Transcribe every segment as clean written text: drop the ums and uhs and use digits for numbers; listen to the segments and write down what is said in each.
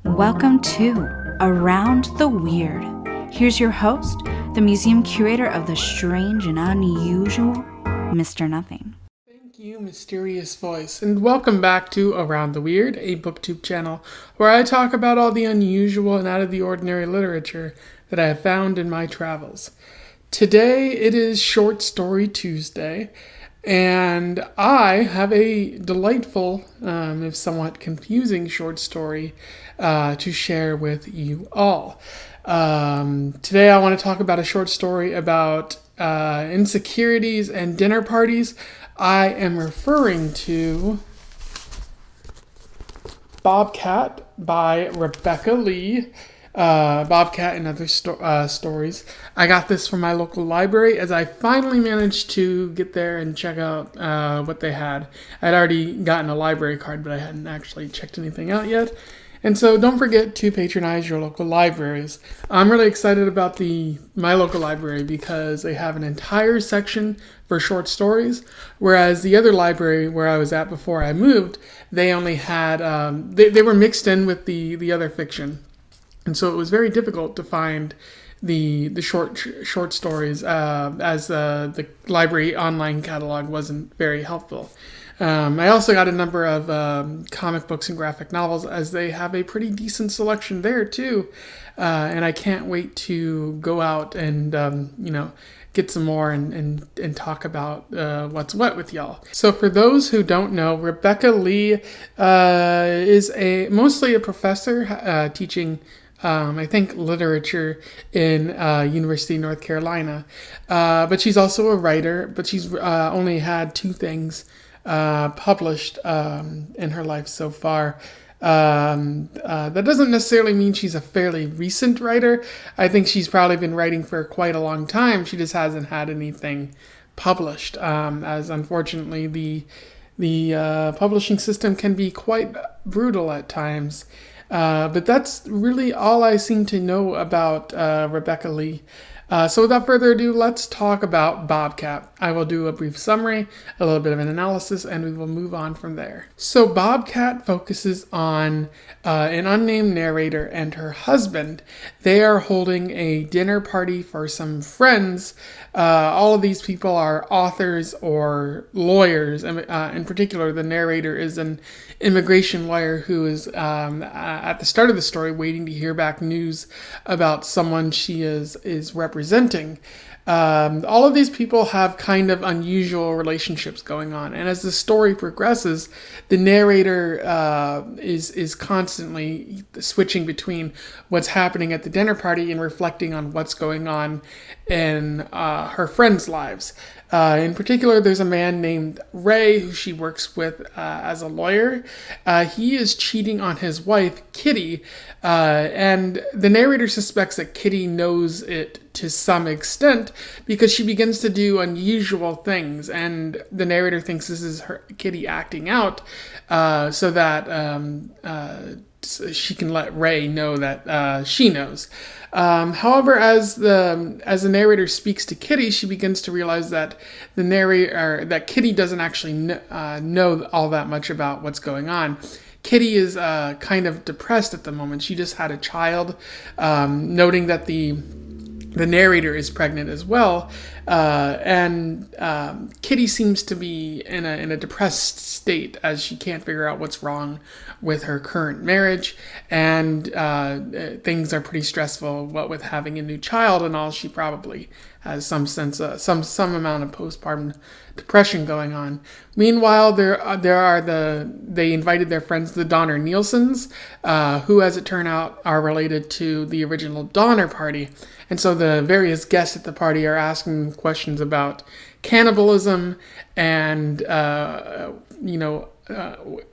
Welcome to Around the Weird. Here's your host, the museum curator of the strange and unusual, Mr. Nothing. Thank you, mysterious voice, and welcome back to Around the Weird, a booktube channel where I talk about all the unusual and out of the ordinary literature that I have found in my travels. Today it is Short Story Tuesday, and I have a delightful, if somewhat confusing short story to share with you all. Today I want to talk about a short story about insecurities and dinner parties. I am referring to Bobcat by Rebecca Lee. Bobcat and Other Stories. I got this from my local library as I finally managed to get there and check out what they had. I'd already gotten a library card, but I hadn't actually checked anything out yet. And so don't forget to patronize your local libraries. I'm really excited about my local library because they have an entire section for short stories, whereas the other library where I was at before I moved, they only had, they were mixed in with the other fiction. And so it was very difficult to find the short stories as the library online catalog wasn't very helpful. I also got a number of comic books and graphic novels as they have a pretty decent selection there too. And I can't wait to go out and get some more and talk about what's what with y'all. So for those who don't know, Rebecca Lee is mostly a professor teaching I think literature in University of North Carolina. But she's also a writer, but she's only had 2 things published in her life so far. That doesn't necessarily mean she's a fairly recent writer. I think she's probably been writing for quite a long time. She just hasn't had anything published, as unfortunately the publishing system can be quite brutal at times. But that's really all I seem to know about Rebecca Lee. So without further ado, let's talk about Bobcat. I will do a brief summary, a little bit of an analysis, and we will move on from there. So Bobcat focuses on an unnamed narrator and her husband. They are holding a dinner party for some friends. All of these people are authors or lawyers. In particular, the narrator is an immigration lawyer who is at the start of the story waiting to hear back news about someone she is representing. All of these people have kind of unusual relationships going on, and as the story progresses, the narrator is constantly switching between what's happening at the dinner party and reflecting on what's going on in her friends' lives. In particular, there's a man named Ray who she works with as a lawyer. He is cheating on his wife, Kitty, and the narrator suspects that Kitty knows it to some extent because she begins to do unusual things, and the narrator thinks this is Kitty acting out so that she can let Ray know that she knows. However, as the narrator speaks to Kitty, she begins to realize that that Kitty doesn't actually know all that much about what's going on. Kitty is kind of depressed at the moment. She just had a child, noting that the narrator is pregnant as well, and Kitty seems to be in a depressed state as she can't figure out what's wrong with her current marriage, and things are pretty stressful. What with having a new child and all, she probably has some some amount of postpartum depression going on. Meanwhile, they invited their friends, the Donner Nielsen's, who, as it turned out, are related to the original Donner Party. And so the various guests at the party are asking questions about cannibalism and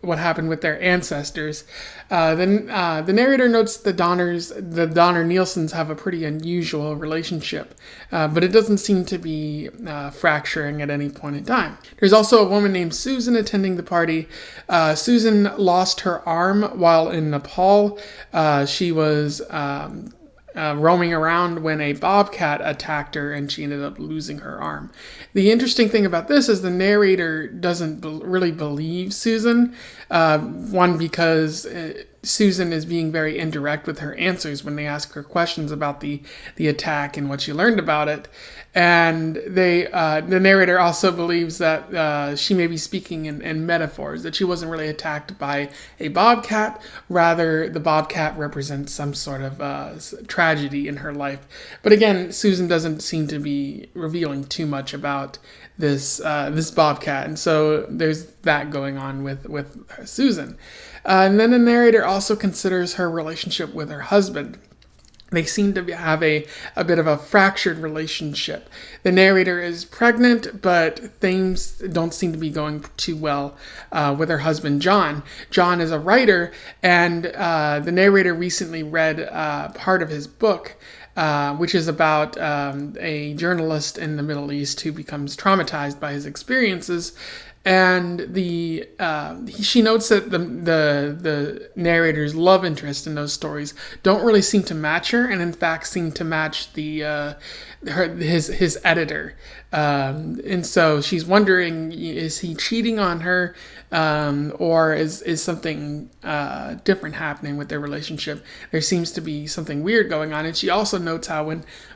what happened with their ancestors. The narrator notes the Donner Nielsens have a pretty unusual relationship, but it doesn't seem to be fracturing at any point in time. There's also a woman named Susan attending the party. Susan lost her arm while in Nepal. She was roaming around when a bobcat attacked her and she ended up losing her arm. The interesting thing about this is the narrator doesn't really believe Susan. One, because Susan is being very indirect with her answers when they ask her questions about the attack and what she learned about it. And the narrator also believes that she may be speaking in metaphors, that she wasn't really attacked by a bobcat. Rather, the bobcat represents some sort of tragedy in her life. But again, Susan doesn't seem to be revealing too much about this bobcat, and so there's that going on with Susan. And then the narrator also considers her relationship with her husband. They seem to have a bit of a fractured relationship. The narrator is pregnant, but things don't seem to be going too well with her husband, John. John is a writer, and the narrator recently read part of his book, which is about a journalist in the Middle East who becomes traumatized by his experiences. And she notes that the narrator's love interest in those stories don't really seem to match her, and in fact seem to match his editor. And so she's wondering, is he cheating on her, or is something different happening with their relationship? There seems to be something weird going on. And she also notes how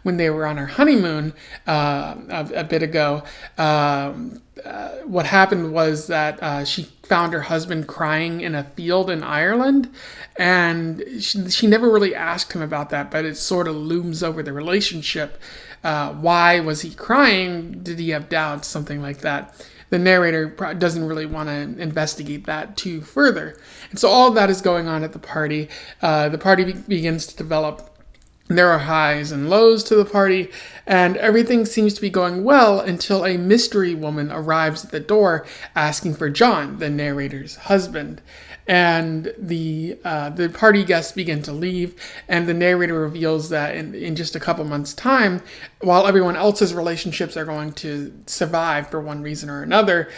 when they were on her honeymoon a bit ago, what happened was that she found her husband crying in a field in Ireland, and she never really asked him about that, but it sort of looms over the relationship. Why was he crying? Did he have doubts? Something like that. The narrator doesn't really want to investigate that too further. And so all of that is going on at the party. The party begins to develop. There are highs and lows to the party, and everything seems to be going well until a mystery woman arrives at the door asking for John, the narrator's husband. And the party guests begin to leave, and the narrator reveals that in just a couple months' time, while everyone else's relationships are going to survive for one reason or another,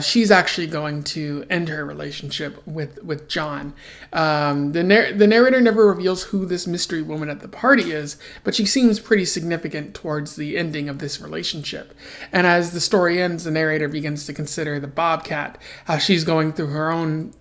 she's actually going to end her relationship with John. The narrator never reveals who this mystery woman at the party is, but she seems pretty significant towards the ending of this relationship. And as the story ends, the narrator begins to consider the bobcat, how she's going through her own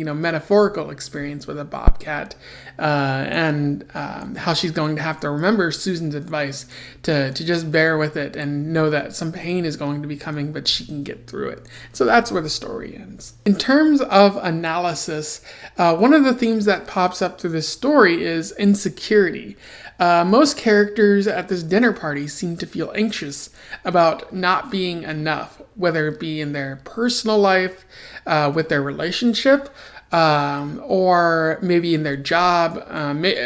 metaphorical experience with a bobcat, and how she's going to have to remember Susan's advice to just bear with it and know that some pain is going to be coming, but she can get through it. So that's where the story ends. In terms of analysis, one of the themes that pops up through this story is insecurity. Most characters at this dinner party seem to feel anxious about not being enough, whether it be in their personal life, with their relationship, or maybe in their job.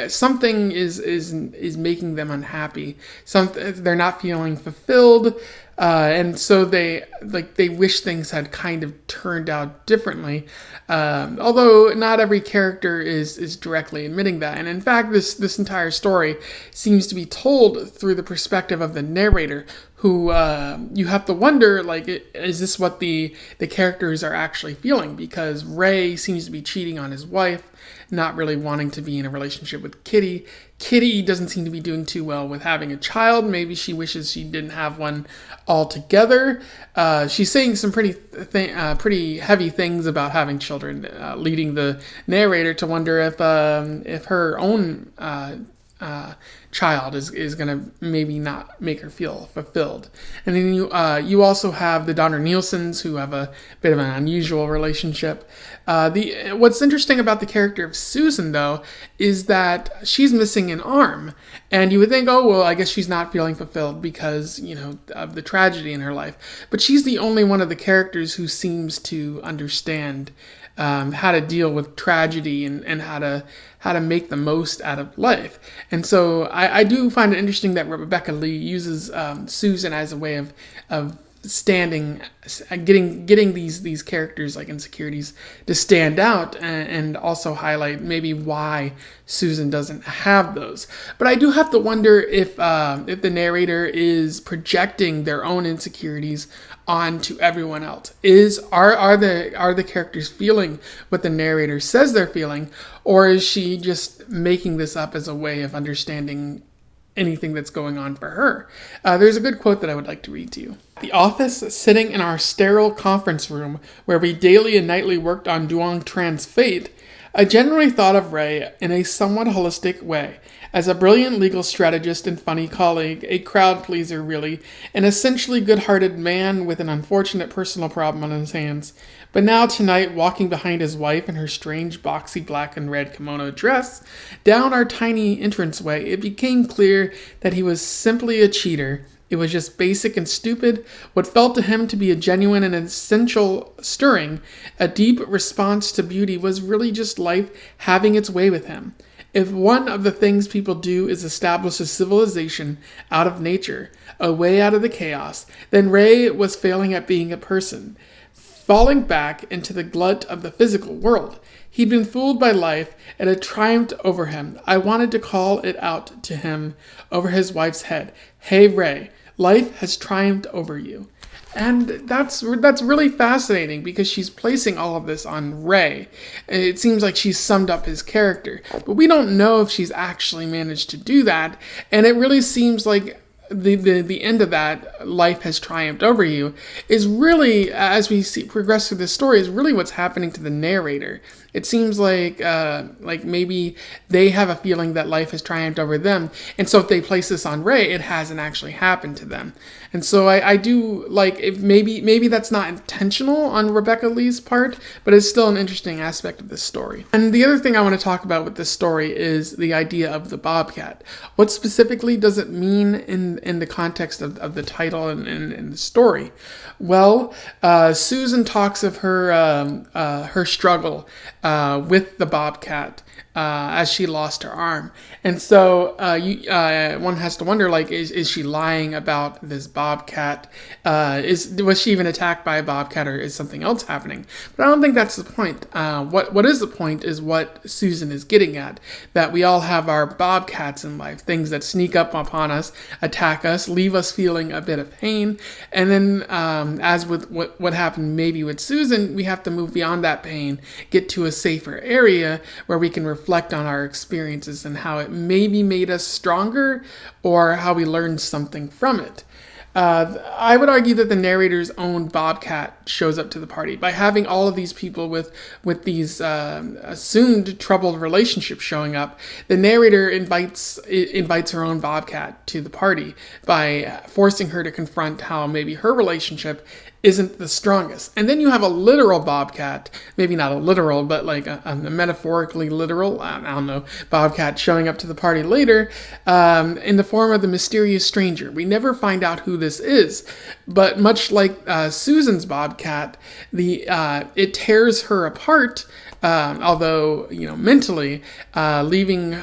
Something is making them unhappy. They're not feeling fulfilled, and so they wish things had kind of turned out differently. Although not every character is directly admitting that, and in fact, this entire story seems to be told through the perspective of the narrator, who you have to wonder, is this what the characters are actually feeling? Because Ray seems to be cheating on his wife, not really wanting to be in a relationship with Kitty. Kitty doesn't seem to be doing too well with having a child. Maybe she wishes she didn't have one altogether. She's saying some pretty heavy things about having children, leading the narrator to wonder if her own child is going to maybe not make her feel fulfilled. And then you also have the Donner Nielsen's, who have a bit of an unusual relationship. What's interesting about the character of Susan, though, is that she's missing an arm. And you would think, oh, well, I guess she's not feeling fulfilled because, of the tragedy in her life. But she's the only one of the characters who seems to understand how to deal with tragedy and how to make the most out of life. And so I do find it interesting that Rebecca Lee uses Susan as a way of standing, getting these characters like insecurities to stand out and also highlight maybe why Susan doesn't have those. But I do have to wonder if the narrator is projecting their own insecurities onto everyone else. Are the characters feeling what the narrator says they're feeling, or is she just making this up as a way of understanding anything that's going on for her? There's a good quote that I would like to read to you. The office, sitting in our sterile conference room where we daily and nightly worked on Duong Tran's fate, I generally thought of Ray in a somewhat holistic way, as a brilliant legal strategist and funny colleague, a crowd pleaser really, an essentially good-hearted man with an unfortunate personal problem on his hands. But now tonight, walking behind his wife in her strange boxy black and red kimono dress, down our tiny entranceway, it became clear that he was simply a cheater. It was just basic and stupid, what felt to him to be a genuine and essential stirring, a deep response to beauty was really just life having its way with him. If one of the things people do is establish a civilization out of nature, a way out of the chaos, then Ray was failing at being a person, falling back into the glut of the physical world. He'd been fooled by life, and it triumphed over him. I wanted to call it out to him over his wife's head. Hey, Ray, life has triumphed over you. And that's really fascinating because she's placing all of this on Ray. It seems like she's summed up his character, but we don't know if she's actually managed to do that. And it really seems like the end of that, life has triumphed over you, is really, as we progress through this story, is really what's happening to the narrator. It seems like maybe they have a feeling that life has triumphed over them, and so if they place this on Ray, it hasn't actually happened to them. And so I do like, if maybe that's not intentional on Rebecca Lee's part, but it's still an interesting aspect of this story. And the other thing I want to talk about with this story is the idea of the Bobcat. What specifically does it mean in the context of the title and the story? Well, Susan talks of her struggle with the Bobcat as she lost her arm, and so one has to wonder, like, is she lying about this Bobcat? Was she even attacked by a Bobcat, or is something else happening? But I don't think that's the point. What is the point is what Susan is getting at, that we all have our Bobcats in life, things that sneak up upon us, attack us, leave us feeling a bit of pain, and then as with what happened maybe with Susan, we have to move beyond that pain, get to a safer area where we can reflect on our experiences and how it maybe made us stronger or how we learned something from it. I would argue that the narrator's own Bobcat shows up to the party by having all of these people with these assumed troubled relationships showing up. The narrator invites her own Bobcat to the party by forcing her to confront how maybe her relationship isn't the strongest. And then you have a literal Bobcat, maybe not a literal, but like a metaphorically literal, I don't know, Bobcat showing up to the party later in the form of the mysterious stranger. We never find out who this is, but much like Susan's Bobcat, it tears her apart, although mentally, leaving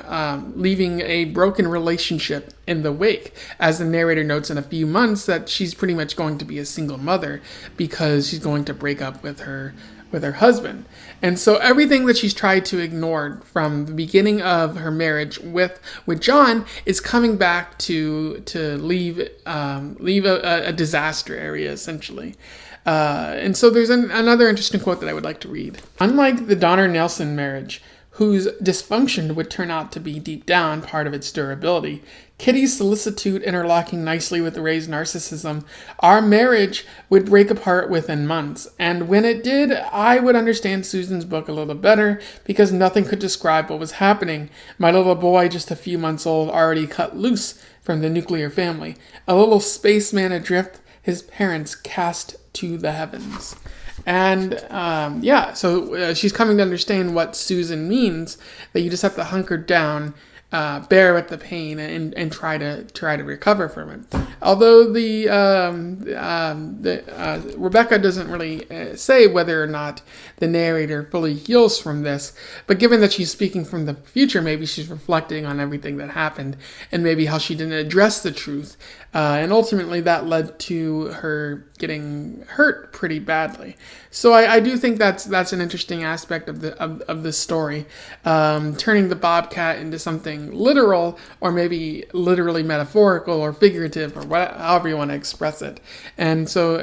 a broken relationship in the wake. As the narrator notes in a few months, that she's pretty much going to be a single mother because she's going to break up with her husband. And so everything that she's tried to ignore from the beginning of her marriage with John is coming back to leave a disaster area, essentially. And so there's another interesting quote that I would like to read. Unlike the Donner-Nelson marriage, whose dysfunction would turn out to be deep down part of its durability, Kitty's solicitude interlocking nicely with Ray's narcissism, our marriage would break apart within months. And when it did, I would understand Susan's book a little better because nothing could describe what was happening. My little boy, just a few months old, already cut loose from the nuclear family, a little spaceman adrift, his parents cast to the heavens. And so she's coming to understand what Susan means, that you just have to hunker down, bear with the pain, and try to recover from it. Although Rebecca doesn't really say whether or not the narrator fully heals from this, but given that she's speaking from the future, maybe she's reflecting on everything that happened and maybe how she didn't address the truth, and ultimately that led to her getting hurt pretty badly. So I do think that's an interesting aspect of the story, turning the Bobcat into something literal, or maybe literally metaphorical or figurative, or however you want to express it. And so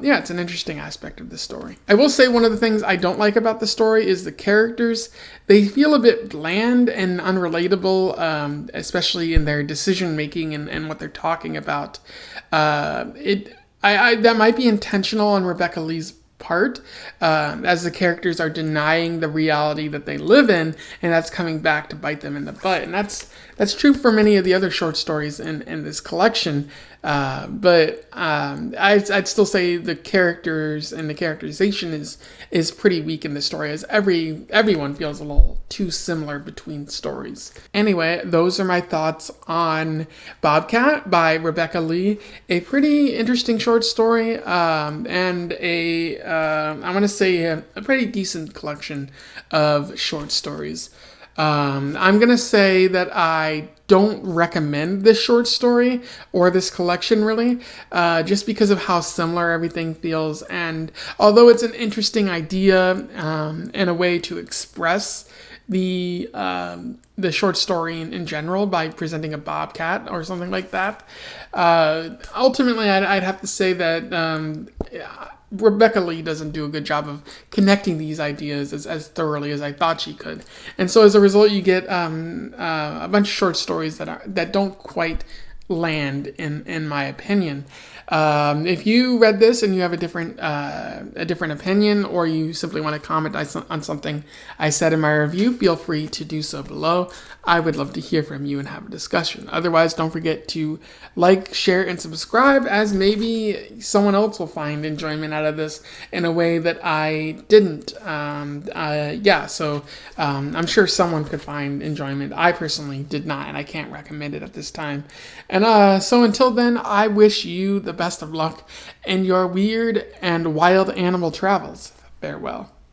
it's an interesting aspect of the story. I will say one of the things I don't like about the story is the characters. They feel a bit bland and unrelatable, especially in their decision making and what they're talking about. That might be intentional on Rebecca Lee's part, as the characters are denying the reality that they live in, and that's coming back to bite them in the butt. And that's true for many of the other short stories in this collection. I'd still say the characters and the characterization is pretty weak in the story, as everyone feels a little too similar between stories. Anyway, those are my thoughts on Bobcat by Rebecca Lee. A pretty interesting short story, and I want to say a pretty decent collection of short stories. I'm going to say that I don't recommend this short story or this collection really, just because of how similar everything feels. And although it's an interesting idea and a way to express the short story in general by presenting a bobcat or something like that, ultimately I'd have to say that Rebecca Lee doesn't do a good job of connecting these ideas as thoroughly as I thought she could. And so as a result, you get a bunch of short stories that don't quite land in my opinion. If you read this and you have a different opinion, or you simply want to comment on something I said in my review, feel free to do so below. I would love to hear from you and have a discussion. Otherwise, don't forget to like, share, and subscribe, as maybe someone else will find enjoyment out of this in a way that I didn't. So I'm sure someone could find enjoyment. I personally did not, and I can't recommend it at this time. And so until then, I wish you the best of luck in your weird and wild animal travels. Farewell.